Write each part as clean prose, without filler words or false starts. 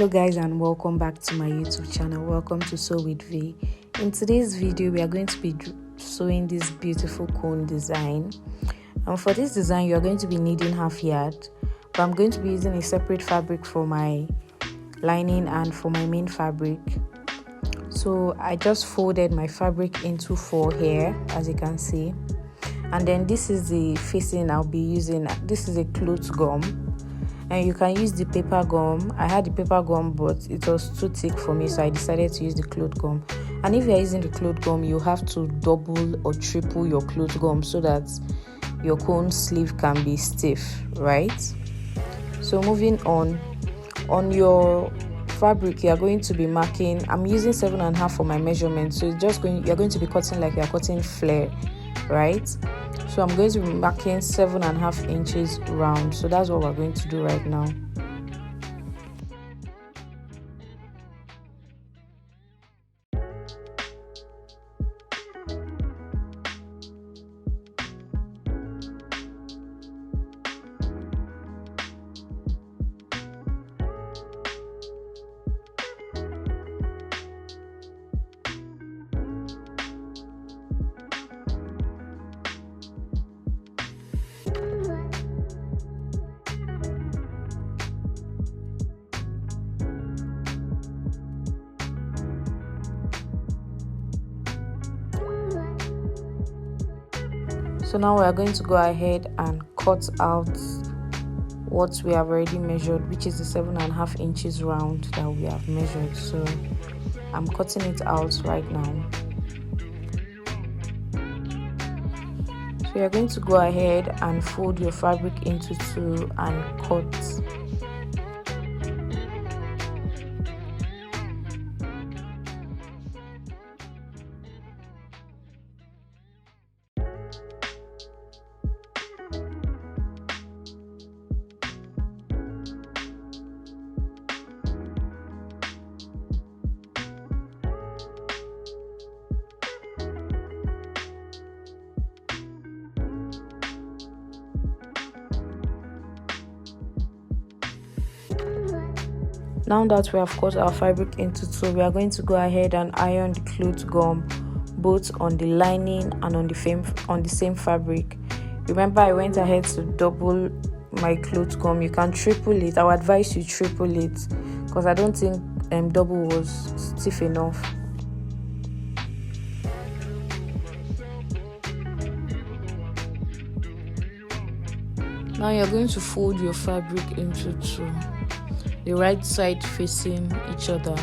Hello guys, and welcome back to my YouTube channel. Welcome to Sew with V. In today's video we are going to be sewing this beautiful cone design, and for this design you are going to be needing half yard, but I'm going to be using a separate fabric for my lining and for my main fabric. So I just folded my fabric into 4 here, as you can see, and then this is the facing I'll be using. This is a cloth gum, and you can use the paper gum. I had the paper gum but it was too thick for me, so I decided to use the cloth gum. And if you're using the cloth gum, you have to double or triple your cloth gum so that your cone sleeve can be stiff, right? So moving on your fabric, you are going to be marking. I'm using 7.5 for my measurement, so you're going to be cutting like you're cutting flare, right? So I'm going to be marking 7.5 inches round. So that's what we're going to do right now. So now we are going to go ahead and cut out what we have already measured, which is the 7.5 inches round that we have measured. So I'm cutting it out right now. So you're going to go ahead and fold your fabric into 2 and cut. Now that we have cut our fabric into 2, we are going to go ahead and iron the cloth gum both on the lining and on the same fabric. Remember, I went ahead to double my cloth gum. You can triple it. I would advise you triple it because I don't think double was stiff enough. Now you're going to fold your fabric into 2. The right side facing each other,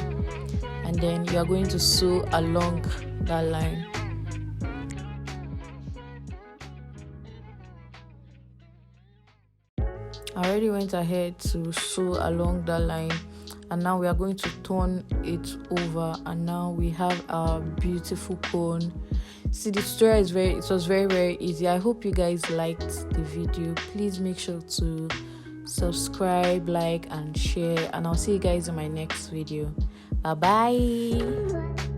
and then you are going to sew along that line. I already went ahead to sew along that line, and now we are going to turn it over, and now we have our beautiful cone. See, the tutorial was very easy. I hope you guys liked the video. Please make sure to subscribe, like and share, and I'll see you guys in my next video. Bye bye.